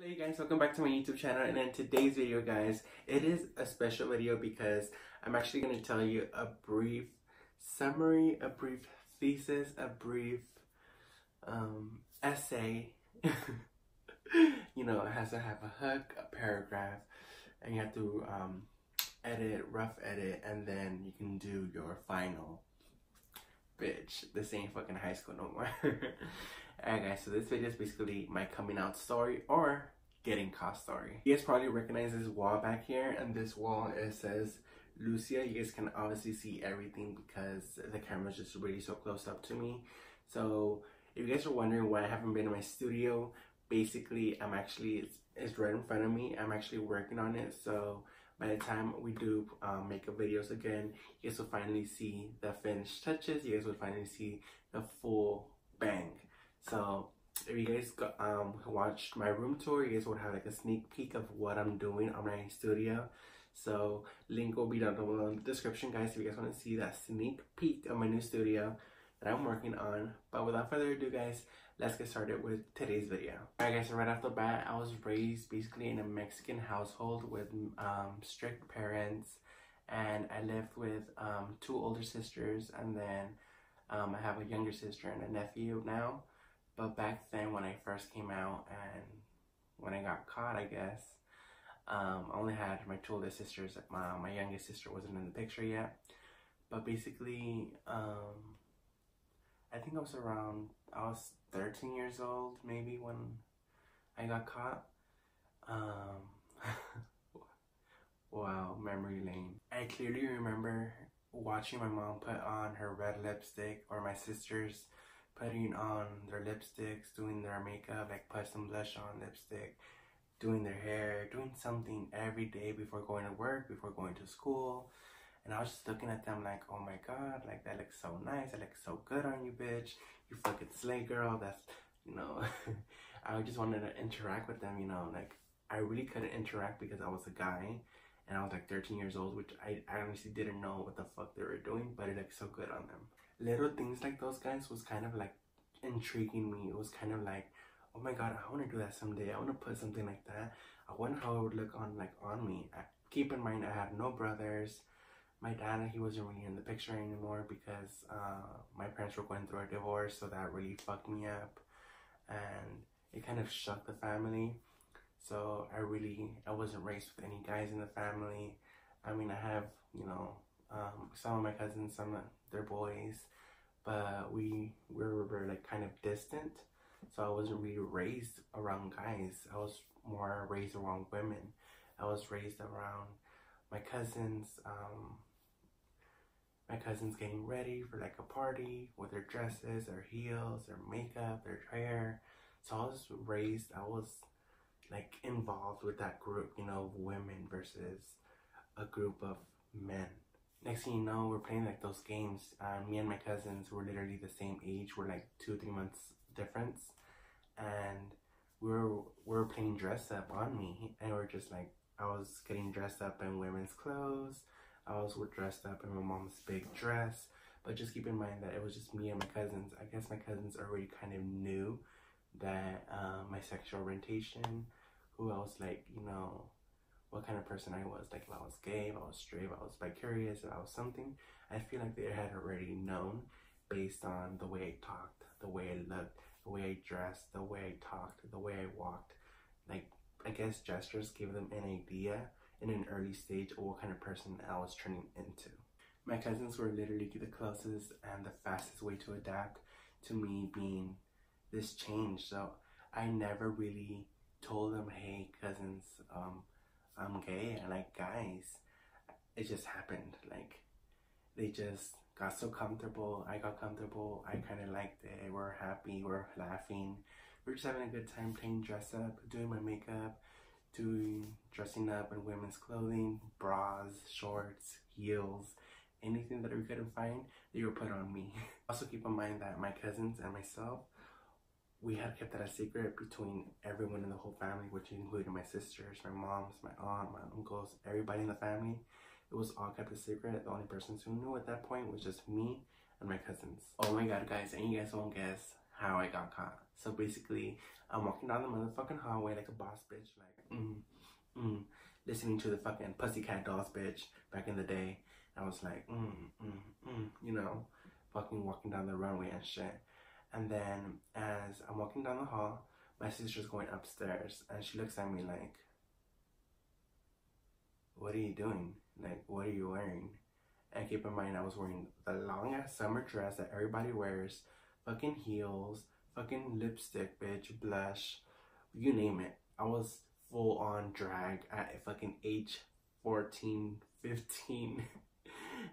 Hey guys, welcome back to my YouTube channel. And in today's video, guys, it is a special video because I'm actually going to tell you a brief summary, a brief thesis, a brief essay. You know, it has to have a hook, a paragraph, and you have to edit, rough edit, and then you can do your final. Bitch, this ain't fucking high school no more. Alright guys, so this video is basically my coming out story or getting caught story. You guys probably recognize this wall back here, and this wall, it says Lucia. You guys can obviously see everything because the camera's just really so close up to me. So if you guys are wondering why I haven't been in my studio, basically I'm actually, it's right in front of me. I'm actually working on it, so by the time we do makeup videos again, you guys will finally see the finished touches. You guys will finally see the full bang. So if you guys watched my room tour, you guys would have like a sneak peek of what I'm doing on my studio. So link will be down below in the description, guys, if you guys want to see that sneak peek of my new studio that I'm working on. But without further ado, guys, let's get started with today's video. Alright guys, so right off the bat, I was raised basically in a Mexican household with strict parents, and I lived with two older sisters, and then I have a younger sister and a nephew now. But back then when I first came out and when I got caught, I guess, I only had my two older sisters. My youngest sister wasn't in the picture yet. But basically, I think I was 13 years old maybe when I got caught. Wow, memory lane. I clearly remember watching my mom put on her red lipstick, or my sisters putting on their lipsticks, doing their makeup, like put some blush on lipstick, doing their hair, doing something every day before going to work, before going to school. And I was just looking at them like, oh my god, like that looks so nice, that looks so good on you, bitch. You fucking slay, girl. That's, you know, I just wanted to interact with them, you know, like I really couldn't interact because I was a guy and I was like 13 years old, which I honestly didn't know what the fuck they were doing, but it looked so good on them. Little things like those, guys, was kind of like intriguing me. It was kind of like, oh my god, I want to do that someday. I want to put something like that. I wonder how it would look on me. Keep in mind, I had no brothers. My dad, he wasn't really in the picture anymore because my parents were going through a divorce, so that really fucked me up, and it kind of shook the family. So I wasn't raised with any guys in the family. I mean, I have, you know, some of my cousins, some of their boys, but we were like kind of distant. So I wasn't really raised around guys. I was more raised around women. I was raised around my cousins. My cousins getting ready for like a party with their dresses, their heels, their makeup, their hair. So I was like involved with that group, you know, of women versus a group of men. Next thing you know, we're playing like those games. Me and my cousins were literally the same age. We're like 2-3 months difference, and we were playing dress up on me, and we're just like, I was getting dressed up in women's clothes. I was dressed up in my mom's big dress. But just keep in mind that it was just me and my cousins. I guess my cousins already kind of knew that my sexual orientation, who I was like, you know, what kind of person I was. Like if I was gay, if I was straight, if I was bi-curious, if I was something. I feel like they had already known based on the way I talked, the way I looked, the way I dressed, the way I talked, the way I walked. Like, I guess gestures gave them an idea in an early stage of what kind of person I was turning into. My cousins were literally the closest and the fastest way to adapt to me being this change. So I never really told them, hey cousins, I'm gay, I like guys. It just happened. Like, they just got so comfortable. I got comfortable. I kind of liked it. We're happy. We're laughing. We're just having a good time playing dress up, doing my makeup, dressing up in women's clothing, bras, shorts, heels, anything that we couldn't find, they were put on me. Also keep in mind that my cousins and myself, we had kept that a secret between everyone in the whole family, which included my sisters, my moms, my aunt, my uncles, everybody in the family. It was all kept a secret. The only persons who knew at that point was just me and my cousins. Oh my god, guys, and you guys won't guess how I got caught. So basically, I'm walking down the motherfucking hallway like a boss bitch, like, listening to the fucking Pussycat Dolls bitch back in the day. I was like, you know, fucking walking down the runway and shit. And then as I'm walking down the hall, my sister's going upstairs and she looks at me like, what are you doing? Like, what are you wearing? And keep in mind, I was wearing the long ass summer dress that everybody wears, fucking heels, fucking lipstick, bitch, blush, you name it. I was full on drag at fucking age 14, 15.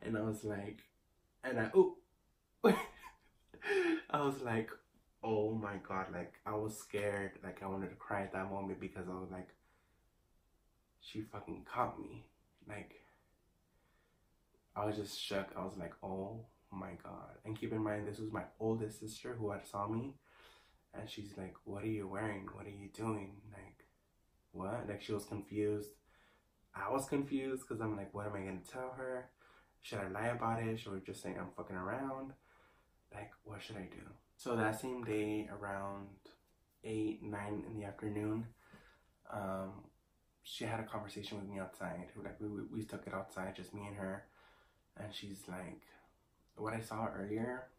And I was like, I was like, oh my God, like I was scared. Like I wanted to cry at that moment because I was like, she fucking caught me. Like, I was just shook. I was like, oh my God. And keep in mind, this was my oldest sister who had saw me. And she's like, what are you wearing? What are you doing? Like, what? Like, she was confused. I was confused because I'm like, what am I going to tell her? Should I lie about it? Should we just say I'm fucking around? Like, what should I do? So that same day, around 8, 9 in the afternoon, she had a conversation with me outside. Like, we took it outside, just me and her. And she's like, what I saw earlier,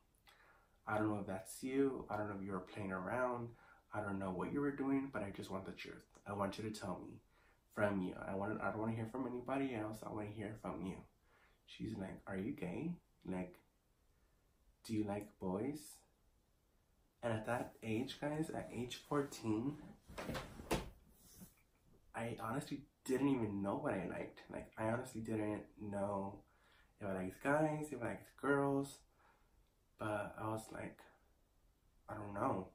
I don't know if that's you. I don't know if you were playing around. I don't know what you were doing, but I just want the truth. I want you to tell me from you. I don't want to hear from anybody else. I want to hear from you. She's like, are you gay? Like, do you like boys? And at that age, guys, at age 14, I honestly didn't even know what I liked. Like, I honestly didn't know if I liked guys, if I liked girls. But I was like, I don't know.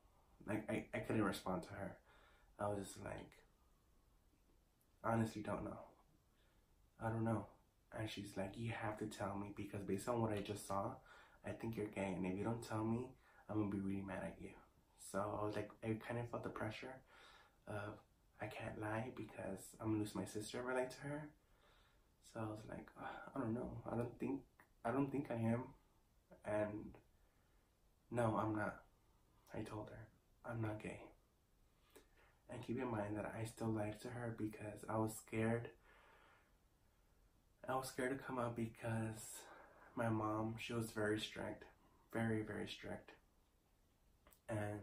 Like, I couldn't respond to her. I was just like, honestly don't know. I don't know. And she's like, you have to tell me because based on what I just saw, I think you're gay. And if you don't tell me, I'm going to be really mad at you. So I was like, I kind of felt the pressure of, I can't lie because I'm going to lose my sister if I lie to her. So I was like, I don't know. I don't think I am. And no, I'm not. I told her, I'm not gay. And keep in mind that I still lied to her because I was scared. I was scared to come out because my mom, she was very strict. Very, very strict. And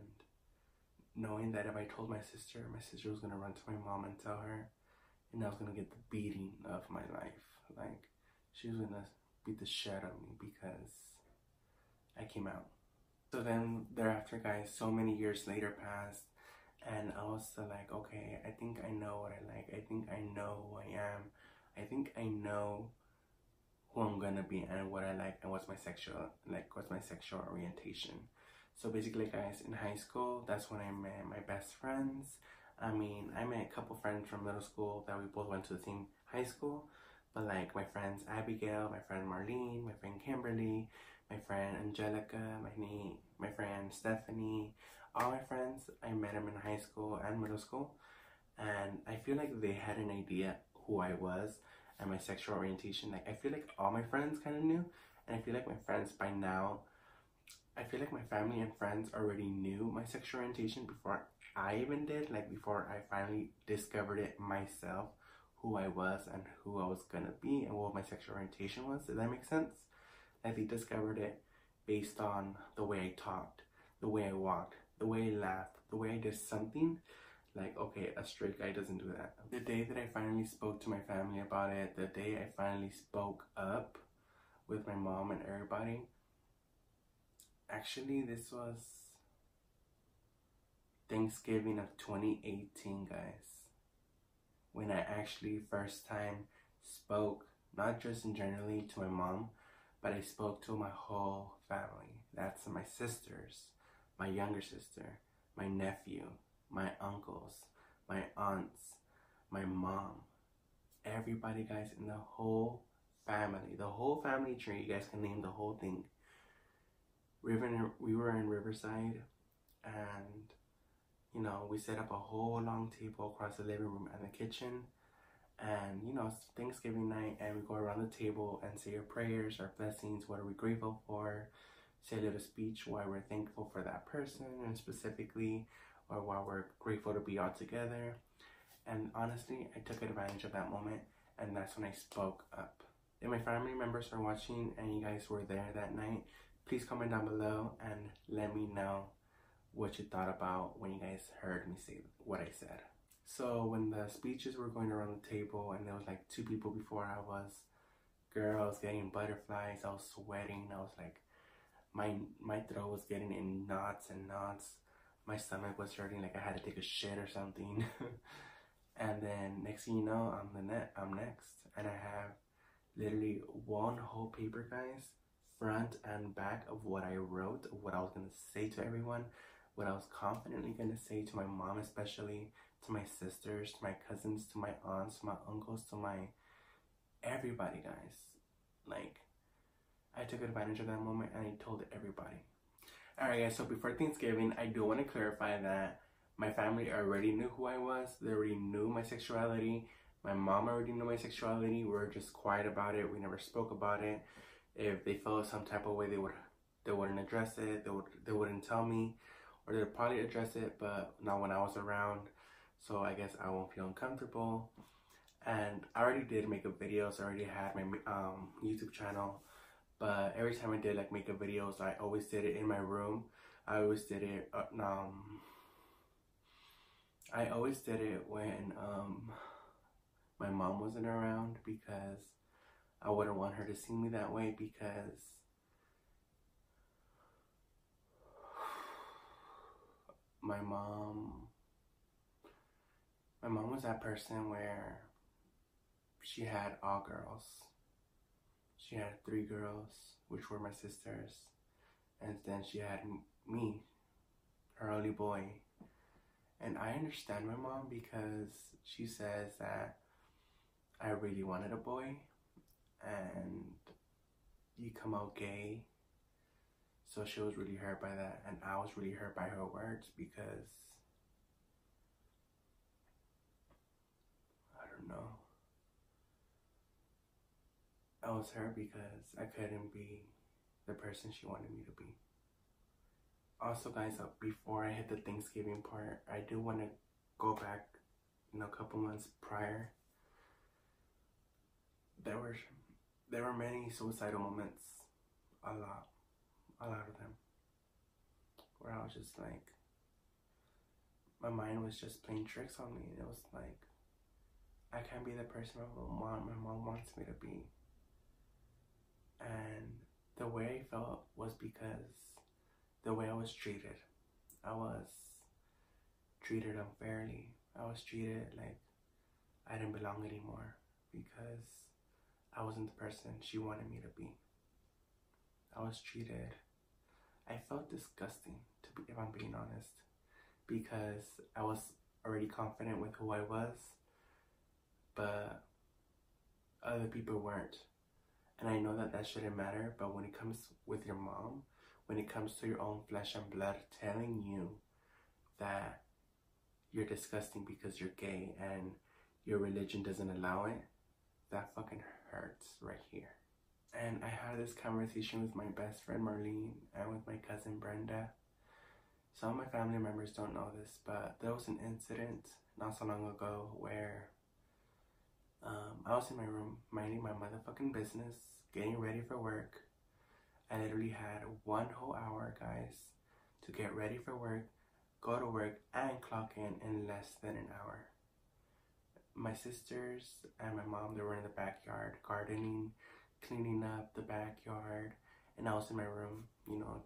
knowing that if I told my sister was going to run to my mom and tell her, and I was going to get the beating of my life. Like, she was going to beat the shit out of me because I came out. So then thereafter, guys, so many years later passed, and I was like, okay, I think I know what I like. I think I know who I am. I think I know who I'm gonna be and what I like and what's my sexual orientation. So basically, guys, in high school, that's when I met my best friends. I mean, I met a couple friends from middle school that we both went to the same high school. But like my friends Abigail, my friend Marlene, my friend Kimberly, my friend Angelica, my friend Stephanie, all my friends, I met them in high school and middle school. And I feel like they had an idea who I was and my sexual orientation. Like, I feel like all my friends kind of knew. And I feel like my friends by now, I feel like my family and friends already knew my sexual orientation before I even did. Like, before I finally discovered it myself, who I was and who I was gonna be and what my sexual orientation was. Does that make sense? Like, they discovered it based on the way I talked, the way I walked, the way I laughed, the way I did something. Like, okay, a straight guy doesn't do that. The day that I finally spoke to my family about it, the day I finally spoke up with my mom and everybody, actually, this was Thanksgiving of 2018, guys. When I actually first time spoke, not just in generally to my mom, but I spoke to my whole family. That's my sisters, my younger sister, my nephew, my uncles, my aunts, my mom, everybody, guys, in the whole family tree. You guys can name the whole thing. We were in Riverside, and you know, we set up a whole long table across the living room and the kitchen. And you know, it's Thanksgiving night, and we go around the table and say our prayers, our blessings, what are we grateful for, say a little speech why we're thankful for that person and specifically, or why we're grateful to be all together. And honestly, I took advantage of that moment, and that's when I spoke up. If my family members are watching and you guys were there that night, please comment down below and let me know what you thought about when you guys heard me say what I said. So when the speeches were going around the table and there was like 2 people before I was, girl, I was getting butterflies, I was sweating, I was like, my throat was getting in knots and knots. My stomach was hurting like I had to take a shit or something. And then next thing you know, I'm next. And I have literally one whole paper, guys, front and back of what I wrote, what I was going to say to everyone, what I was confidently going to say to my mom especially, to my sisters, to my cousins, to my aunts, to my uncles, to my everybody, guys. Like, I took advantage of that moment and I told everybody. Alright guys, so before Thanksgiving, I do want to clarify that my family already knew who I was. They already knew my sexuality. My mom already knew my sexuality. We were just quiet about it. We never spoke about it. If they felt some type of way, they wouldn't address it. They wouldn't tell me, or they'd probably address it, but not when I was around. So I guess I won't feel uncomfortable. And I already did makeup videos. I already had my YouTube channel. But every time I did like makeup videos, I always did it in my room. I always did it when my mom wasn't around, because I wouldn't want her to see me that way, because my mom was that person where she had all girls. She had 3 girls, which were my sisters, and then she had me, her only boy. And I understand my mom, because she says that I really wanted a boy and you come out gay. So she was really hurt by that, and I was really hurt by her words, because I don't know. I was hurt because I couldn't be the person she wanted me to be. Also guys, before I hit the Thanksgiving part, I do want to go back, a couple months prior. There were many suicidal moments, a lot of them, where I was just like, my mind was just playing tricks on me, and it was like, I can't be the person my mom wants me to be. And the way I felt was because the way I was treated. I was treated unfairly. I was treated like I didn't belong anymore, because I wasn't the person she wanted me to be. I felt disgusting, if I'm being honest, because I was already confident with who I was, but other people weren't. And I know that shouldn't matter, but when it comes with your mom, when it comes to your own flesh and blood telling you that you're disgusting because you're gay and your religion doesn't allow it, that fucking hurts right here. And I had this conversation with my best friend Marlene and with my cousin Brenda. Some of my family members don't know this, but there was an incident not so long ago where I was in my room minding my motherfucking business, getting ready for work. I literally had 1 whole hour, guys, to get ready for work, go to work, and clock in less than an hour. My sisters and my mom, they were in the backyard gardening, cleaning up the backyard, and I was in my room,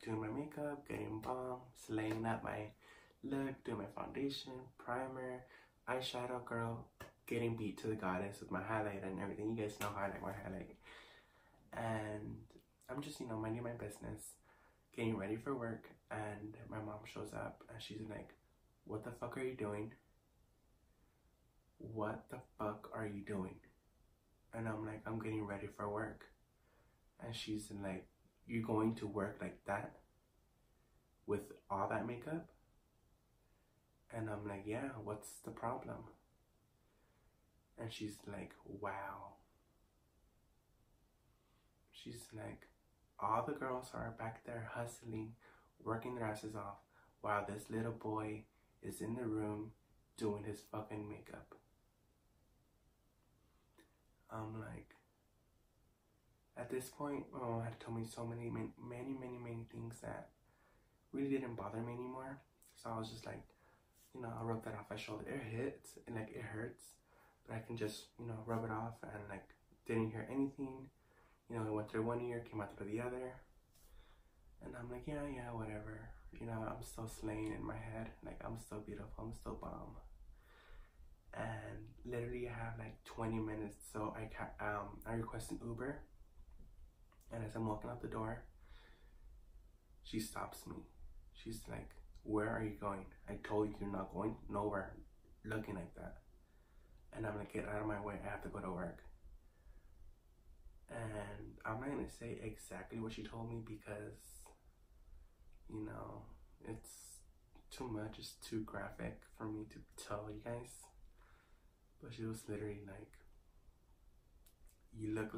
doing my makeup, getting bomb, slaying up my look, doing my foundation, primer, eyeshadow, girl, getting beat to the goddess with my highlight and everything. You guys know how I like my highlight. And I'm just, minding my business, getting ready for work, and my mom shows up and she's like, "What the fuck are you doing? What the fuck are you doing?" And I'm like, "I'm getting ready for work." And she's like, "You're going to work like that? With all that makeup?" And I'm like, "Yeah, what's the problem?" And she's like, "Wow." She's like, all the girls are back there hustling, working their asses off, while this little boy is in the room doing his fucking makeup. I'm like, at this point, my mom had told me so many things that really didn't bother me anymore. So I was just like, you know, I rubbed that off my shoulder. It hits and like it hurts, but I can just, you know, rub it off and like didn't hear anything. You know, it went through one ear, came out through the other. And I'm like, yeah, whatever. You know, I'm still slaying in my head. Like, I'm still beautiful. I'm still bomb. And literally, I have like 20 minutes. So I request an Uber. And as I'm walking out the door, she stops me. She's like, where are you going? I told you you're not going nowhere looking like that. And I'm like, get out of my way. I have to go to work. And I'm not going to say exactly what she told me because, you know, it's too much. It's too graphic for me to tell you guys. But she was literally like, you look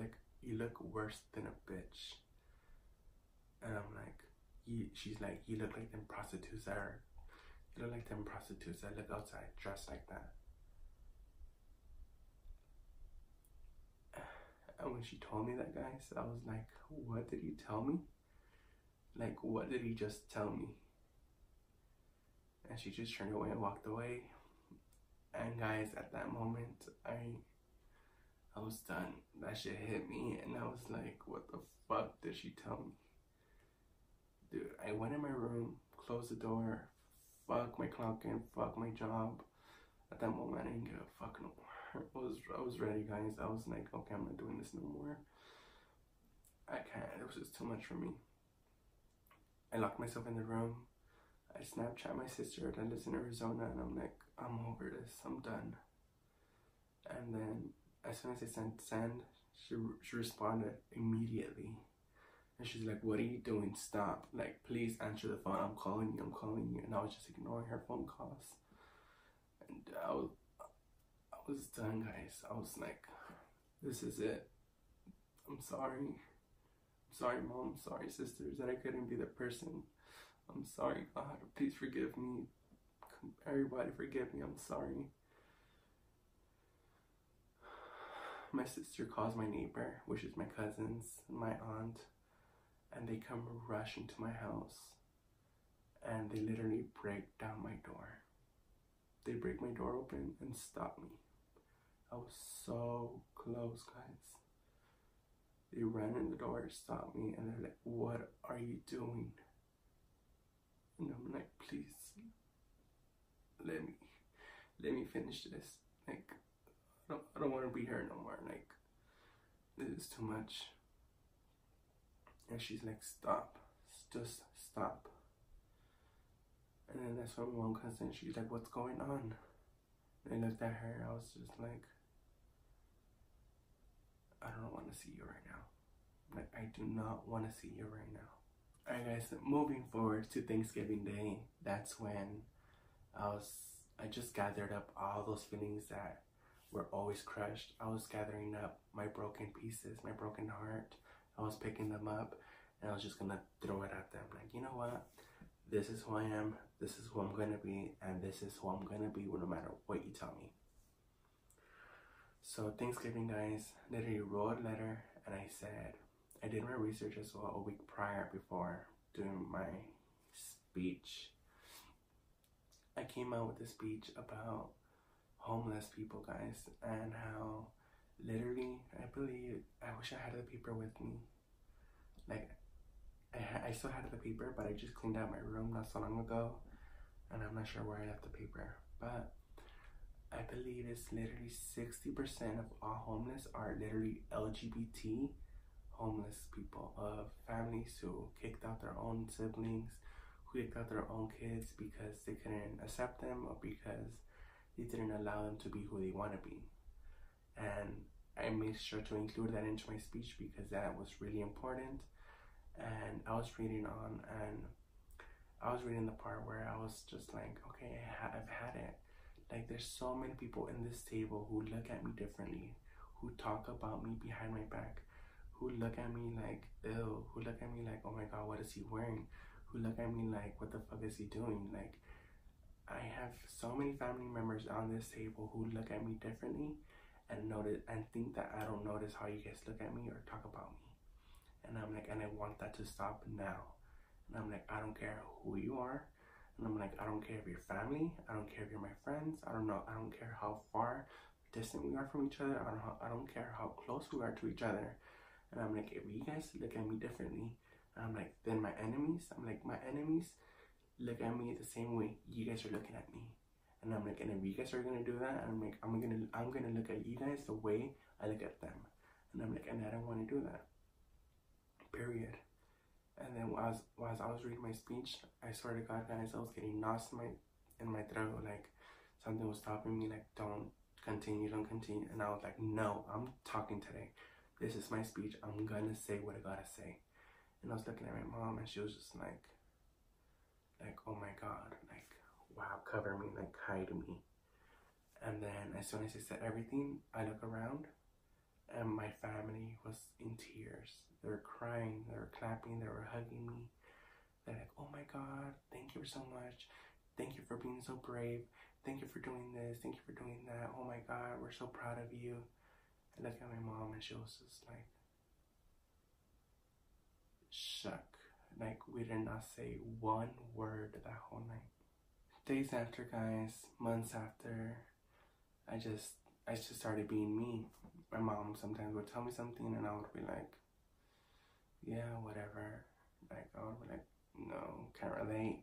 worse than a bitch. And I'm like, she's like, you look like them prostitutes that look outside dressed like that. And when she told me that, guys, I was like, what did he tell me? Like, what did he just tell me? And she just turned away and walked away. And guys, at that moment, I was done. That shit hit me, and I was like, what the fuck did she tell me? Dude, I went in my room, closed the door, fuck my clock in, fuck my job. At that moment, I didn't give a fuck no more. I was ready, guys. I was like, okay, I'm not doing this no more. I can't. It was just too much for me. I locked myself in the room. I Snapchat my sister that lives in Arizona, and I'm like, I'm over this. I'm done. And then as soon as I send, she responded immediately. And she's like, what are you doing? Stop. Like, please answer the phone. I'm calling you. And I was just ignoring her phone calls. And I was done, guys. I was like, this is it. I'm sorry. I'm sorry, Mom. I'm sorry, sisters, that I couldn't be the person. I'm sorry, God. Please forgive me. Everybody forgive me. I'm sorry. My sister calls my neighbor, which is my cousins, my aunt, and they come rushing to my house, and they literally break down my door. They break my door open and stop me. I was so close, guys. They ran in the door, stopped me, and they're like, what are you doing? And I'm like, please, let me finish this. Like, I don't want to be here no more. Like, this is too much. And she's like, stop. Just stop. And then that's when my mom comes in. She's like, what's going on? And I looked at her. I was just like, I don't want to see you right now. Like, I do not want to see you right now. Alright, guys, moving forward to Thanksgiving Day, that's when I just gathered up all those feelings that were always crushed. I was gathering up my broken pieces, my broken heart. I was picking them up, and I was just gonna throw it at them. Like, you know what? This is who I am, this is who I'm gonna be, and this is who I'm gonna be no matter what you tell me. So Thanksgiving, guys, literally wrote a letter, and I said, I did my research as well a week prior before doing my speech. I came out with a speech about homeless people, guys, and how literally, I wish I had the paper with me. Like, I still had the paper, but I just cleaned out my room not so long ago, and I'm not sure where I left the paper, but I believe it's literally 60% of all homeless are literally LGBT homeless people, of families who kicked out their own siblings, who kicked out their own kids because they couldn't accept them or because they didn't allow them to be who they want to be. And I made sure to include that into my speech because that was really important. And I was reading on, and I was reading the part where I was just like, okay, I've had it. Like, there's so many people in this table who look at me differently, who talk about me behind my back, who look at me like, ew, who look at me like, oh my god, what is he wearing? Who look at me like, what the fuck is he doing? Like, I have so many family members on this table who look at me differently and notice and think that I don't notice how you guys look at me or talk about me. And I'm like, and I want that to stop now. And I'm like, I don't care who you are. And I'm like, I don't care if you're family. I don't care if you're my friends. I don't know. I don't care how far distant we are from each other. I don't care how close we are to each other. And I'm like, if you guys look at me differently, I'm like, then my enemies, I'm like, my enemies look at me the same way you guys are looking at me. And I'm like, and if you guys are gonna do that, I'm like, I'm gonna look at you guys the way I look at them. And I'm like, and I don't want to do that. Period. And then as I was reading my speech, I swear to God, guys, I was getting knots in my throat, like something was stopping me, like don't continue. And I was like, no, I'm talking today. This is my speech. I'm gonna say what I gotta say. And I was looking at my mom, and she was just like, oh my God, like, wow, cover me, like, hide me. And then as soon as I said everything, I look around, and my family was in tears. They were crying, they were clapping, they were hugging me. They're like, oh my God, thank you so much. Thank you for being so brave. Thank you for doing this. Thank you for doing that. Oh my God, we're so proud of you. I look at my mom, and she was just like, shook. Like, we did not say one word that whole night. Days after, guys, months after, I just started being me. My mom sometimes would tell me something, and I would be like, yeah, whatever. Like, I would be like, no, can't relate.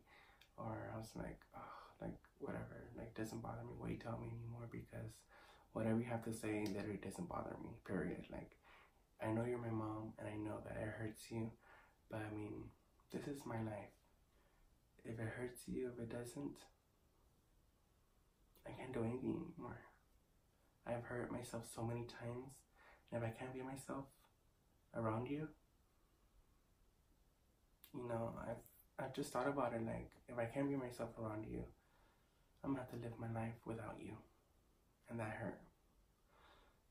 Or I was like, oh, like, whatever. Like, doesn't bother me what you tell me anymore, because whatever you have to say literally doesn't bother me, period. Like, I know you're my mom, and I know that it hurts you, but I mean, this is my life. If it hurts you, if it doesn't, I can't do anything anymore. I've hurt myself so many times, and if I can't be myself around you, you know, I've just thought about it, like, if I can't be myself around you, I'm gonna have to live my life without you, and that hurt.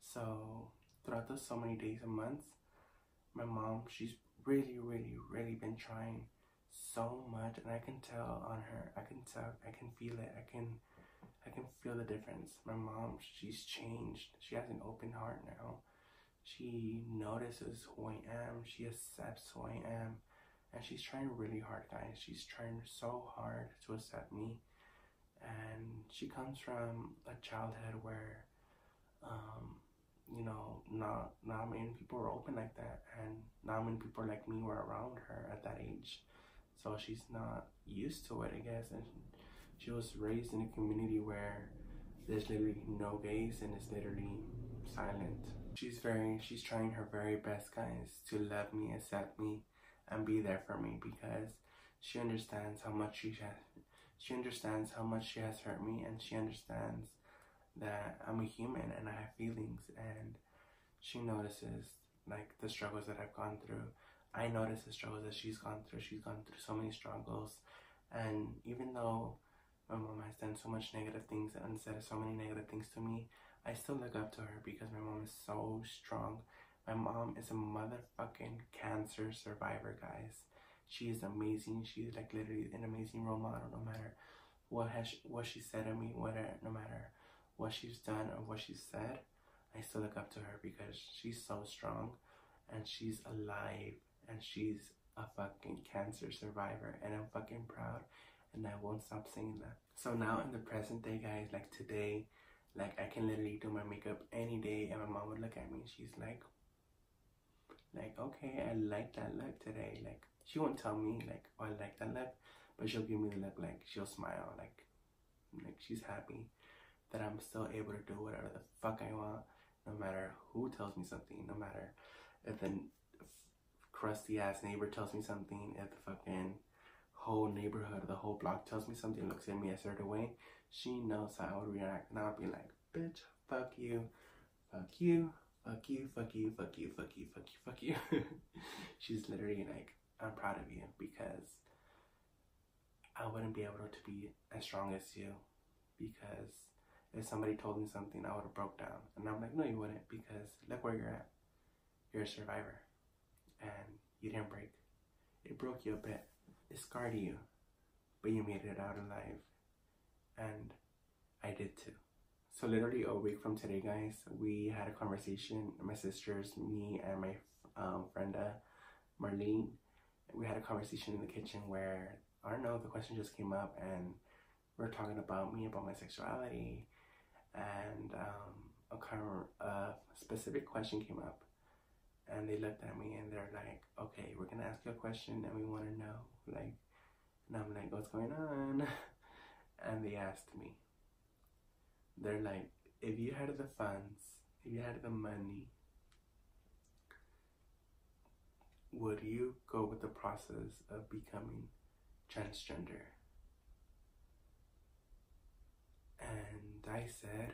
So throughout those so many days and months, my mom, she's really, really, really been trying so much, and I can tell on her. I can feel it. I can feel the difference. My mom, she's changed. She has an open heart now. She notices who I am. She accepts who I am, and she's trying really hard, guys. She's trying so hard to accept me, and she comes from a childhood where, you know, not many people were open like that, and not many people like me were around her at that age. So she's not used to it, I guess, and she was raised in a community where there's literally no gays, and it's literally silent. She's trying her very best, guys, to love me, accept me, and be there for me, because she understands how much she understands how much she has hurt me, and she understands that I'm a human and I have feelings, and she notices, like, the struggles that I've gone through. I notice the struggles that she's gone through. She's gone through so many struggles, and even though my mom has done so much negative things and said so many negative things to me, I still look up to her, because my mom is so strong. My mom is a motherfucking cancer survivor, guys. She is amazing. She's like literally an amazing role model. No matter what she said to me, no matter what she's done or what she said, I still look up to her, because she's so strong, and she's alive, and she's a fucking cancer survivor, and I'm fucking proud, and I won't stop saying that. So now in the present day, guys, like today, like I can literally do my makeup any day, and my mom would look at me, and she's like, okay, I like that look today. Like, she won't tell me like, oh, I like that look, but she'll give me the look, like she'll smile, like she's happy that I'm still able to do whatever the fuck I want, no matter who tells me something, no matter if the crusty ass neighbor tells me something, if the fucking whole neighborhood, the whole block tells me something, looks at me a certain way, she knows how I would react, and I'll be like, bitch, fuck you, fuck you, fuck you, fuck you, fuck you, fuck you, fuck you, fuck you. She's literally like, I'm proud of you, because I wouldn't be able to be as strong as you, because if somebody told me something, I would have broke down. And I'm like, no, you wouldn't, because look where you're at. You're a survivor. and you didn't break. It broke you a bit. It scarred you, but you made it out alive. And I did too. So literally a week from today, guys, we had a conversation. My sisters, me, and my friend Marlene. We had a conversation in the kitchen where, I don't know, the question just came up, and we were talking about me, about my sexuality, and a specific question came up, and they looked at me and they're like, okay, we're gonna ask you a question and we want to know, like, and I'm like, what's going on? And they asked me, they're like, if you had the funds, if you had the money, would you go with the process of becoming transgender? And I said,